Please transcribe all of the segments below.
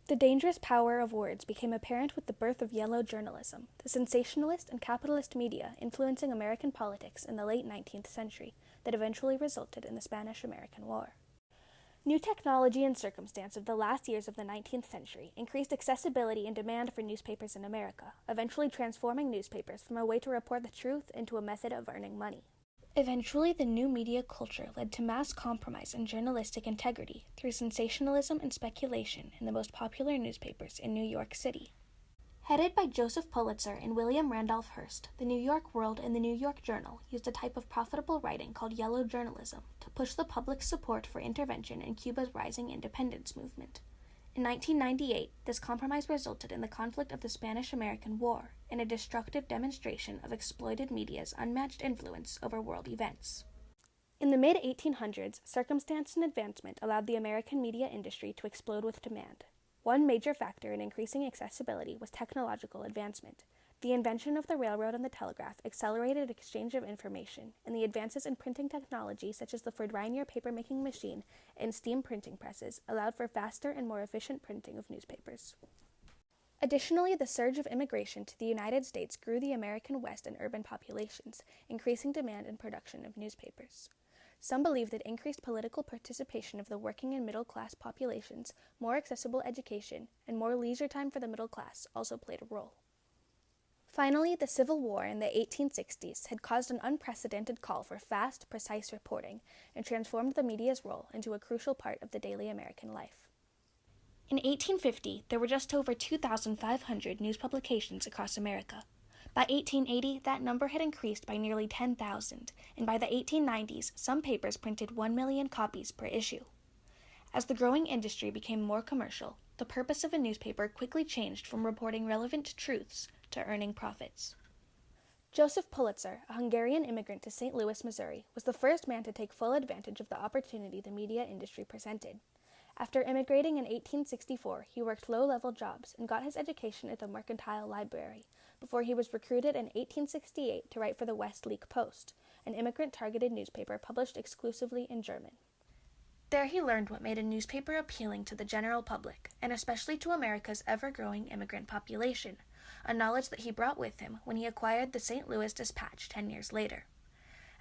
The dangerous power of words became apparent with the birth of yellow journalism, the sensationalist and capitalist media influencing American politics in the late 19th century that eventually resulted in the Spanish-American War. New technology and circumstance of the last years of the 19th century increased accessibility and demand for newspapers in America, eventually transforming newspapers from a way to report the truth into a method of earning money. Eventually, the new media culture led to mass compromise in journalistic integrity through sensationalism and speculation in the most popular newspapers in New York City. Headed by Joseph Pulitzer and William Randolph Hearst, the New York World and the New York Journal used a type of profitable writing called yellow journalism to push the public's support for intervention in Cuba's rising independence movement. In 1998, this compromise resulted in the conflict of the Spanish-American War and a destructive demonstration of exploited media's unmatched influence over world events. In the mid-1800s, circumstance and advancement allowed the American media industry to explode with demand. One major factor in increasing accessibility was technological advancement. The invention of the railroad and the telegraph accelerated exchange of information, and the advances in printing technology such as the Ford-Rainier paper-making machine and steam printing presses allowed for faster and more efficient printing of newspapers. Additionally, the surge of immigration to the United States grew the American West and urban populations, increasing demand and production of newspapers. Some believe that increased political participation of the working and middle-class populations, more accessible education, and more leisure time for the middle class also played a role. Finally, the Civil War in the 1860s had caused an unprecedented call for fast, precise reporting and transformed the media's role into a crucial part of the daily American life. In 1850, there were just over 2,500 news publications across America. By 1880, that number had increased by nearly 10,000, and by the 1890s, some papers printed 1 million copies per issue. As the growing industry became more commercial, the purpose of a newspaper quickly changed from reporting relevant truths to earning profits. Joseph Pulitzer, a Hungarian immigrant to St. Louis, Missouri, was the first man to take full advantage of the opportunity the media industry presented. After immigrating in 1864, he worked low-level jobs and got his education at the Mercantile Library, before he was recruited in 1868 to write for the Westleek Post, an immigrant-targeted newspaper published exclusively in German. There he learned what made a newspaper appealing to the general public, and especially to America's ever-growing immigrant population, a knowledge that he brought with him when he acquired the St. Louis Dispatch 10 years later.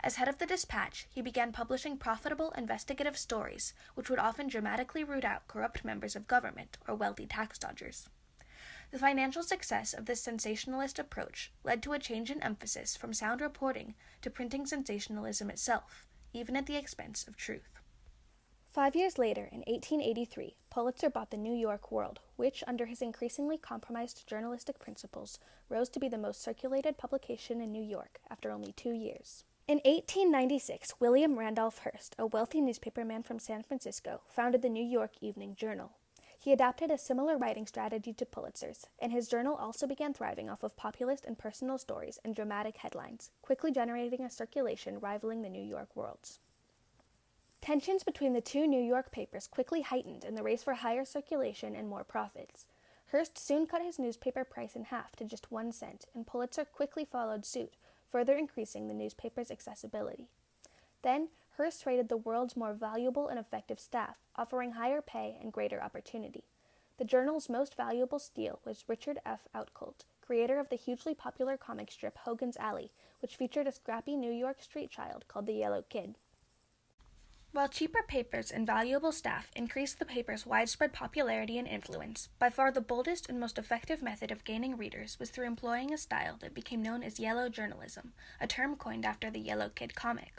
As head of the Dispatch, he began publishing profitable investigative stories, which would often dramatically root out corrupt members of government or wealthy tax dodgers. The financial success of this sensationalist approach led to a change in emphasis from sound reporting to printing sensationalism itself, even at the expense of truth. 5 years later, in 1883, Pulitzer bought the New York World, which, under his increasingly compromised journalistic principles, rose to be the most circulated publication in New York after only 2 years. In 1896, William Randolph Hearst, a wealthy newspaperman from San Francisco, founded the New York Evening Journal. He adopted a similar writing strategy to Pulitzer's, and his journal also began thriving off of populist and personal stories and dramatic headlines, quickly generating a circulation rivaling the New York World's. Tensions between the two New York papers quickly heightened in the race for higher circulation and more profits. Hearst soon cut his newspaper price in half to just 1 cent, and Pulitzer quickly followed suit, further increasing the newspaper's accessibility. Then, Hearst rated the World's more valuable and effective staff, offering higher pay and greater opportunity. The journal's most valuable steal was Richard F. Outcolt, creator of the hugely popular comic strip Hogan's Alley, which featured a scrappy New York street child called the Yellow Kid. While cheaper papers and valuable staff increased the paper's widespread popularity and influence, by far the boldest and most effective method of gaining readers was through employing a style that became known as yellow journalism, a term coined after the Yellow Kid comic.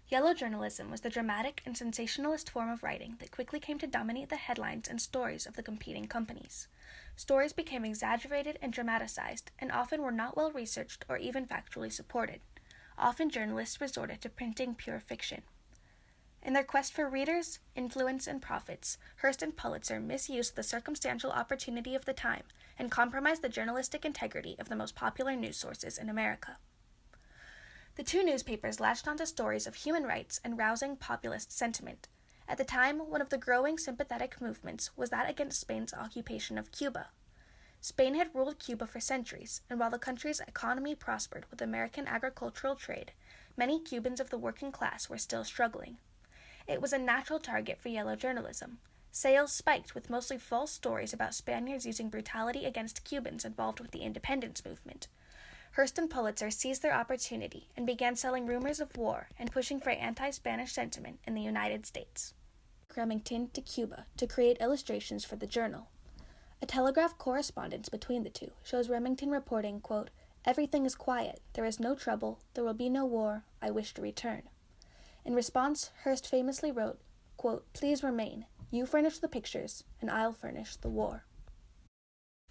Yellow journalism was the dramatic and sensationalist form of writing that quickly came to dominate the headlines and stories of the competing companies. Stories became exaggerated and dramatized, and often were not well researched or even factually supported. Often journalists resorted to printing pure fiction. In their quest for readers, influence, and profits, Hearst and Pulitzer misused the circumstantial opportunity of the time and compromised the journalistic integrity of the most popular news sources in America. The two newspapers latched onto stories of human rights and rousing populist sentiment. At the time, one of the growing sympathetic movements was that against Spain's occupation of Cuba. Spain had ruled Cuba for centuries, and while the country's economy prospered with American agricultural trade, many Cubans of the working class were still struggling. It was a natural target for yellow journalism. Sales spiked with mostly false stories about Spaniards using brutality against Cubans involved with the independence movement. Hearst and Pulitzer seized their opportunity and began selling rumors of war and pushing for anti-Spanish sentiment in the United States. Remington to Cuba to create illustrations for the Journal. A telegraph correspondence between the two shows Remington reporting, quote, "Everything is quiet. There is no trouble. There will be no war. I wish to return." In response, Hearst famously wrote, quote, "Please remain. You furnish the pictures, and I'll furnish the war."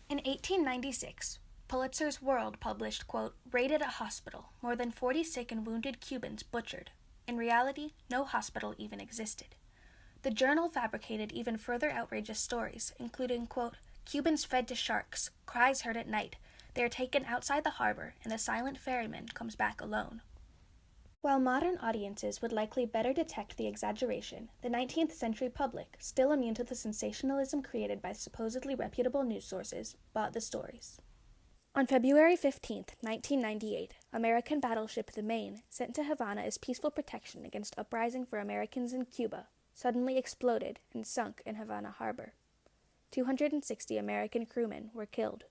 In 1896, Pulitzer's World published, quote, "Raided a hospital. More than 40 sick and wounded Cubans butchered. In reality, no hospital even existed." The Journal fabricated even further outrageous stories, including, quote, "Cubans fed to sharks, cries heard at night. They are taken outside the harbor, and the silent ferryman comes back alone." While modern audiences would likely better detect the exaggeration, the 19th century public, still immune to the sensationalism created by supposedly reputable news sources, bought the stories. On February 15, 1998, American battleship the Maine, sent to Havana as peaceful protection against uprising for Americans in Cuba, suddenly exploded and sunk in Havana harbor. 260 American crewmen were killed.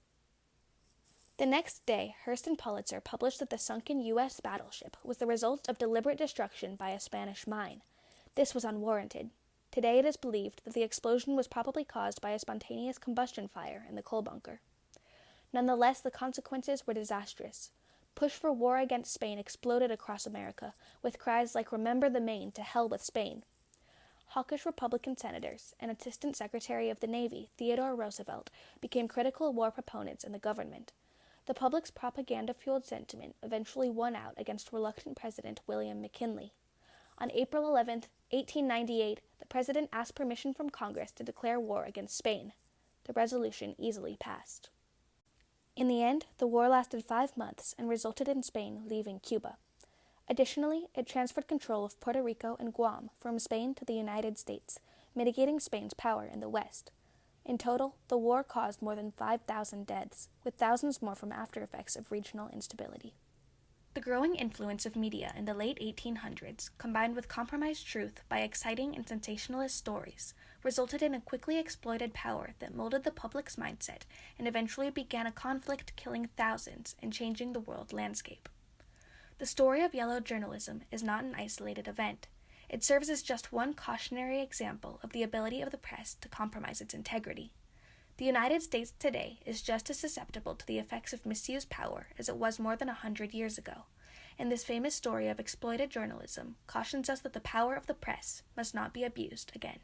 The next day, Hearst and Pulitzer published that the sunken U.S. battleship was the result of deliberate destruction by a Spanish mine. This was unwarranted. Today it is believed that the explosion was probably caused by a spontaneous combustion fire in the coal bunker. Nonetheless, the consequences were disastrous. Push for war against Spain exploded across America, with cries like "Remember the Maine, to hell with Spain." Hawkish Republican senators and Assistant Secretary of the Navy Theodore Roosevelt became critical war proponents in the government. The public's propaganda-fueled sentiment eventually won out against reluctant President William McKinley. On April 11, 1898, the president asked permission from Congress to declare war against Spain. The resolution easily passed. In the end, the war lasted 5 months and resulted in Spain leaving Cuba. Additionally, it transferred control of Puerto Rico and Guam from Spain to the United States, mitigating Spain's power in the West. In total, the war caused more than 5,000 deaths, with thousands more from after-effects of regional instability. The growing influence of media in the late 1800s, combined with compromised truth by exciting and sensationalist stories, resulted in a quickly exploited power that molded the public's mindset and eventually began a conflict killing thousands and changing the world landscape. The story of yellow journalism is not an isolated event. It serves as just one cautionary example of the ability of the press to compromise its integrity. The United States today is just as susceptible to the effects of misused power as it was more than 100 years ago, and this famous story of exploited journalism cautions us that the power of the press must not be abused again.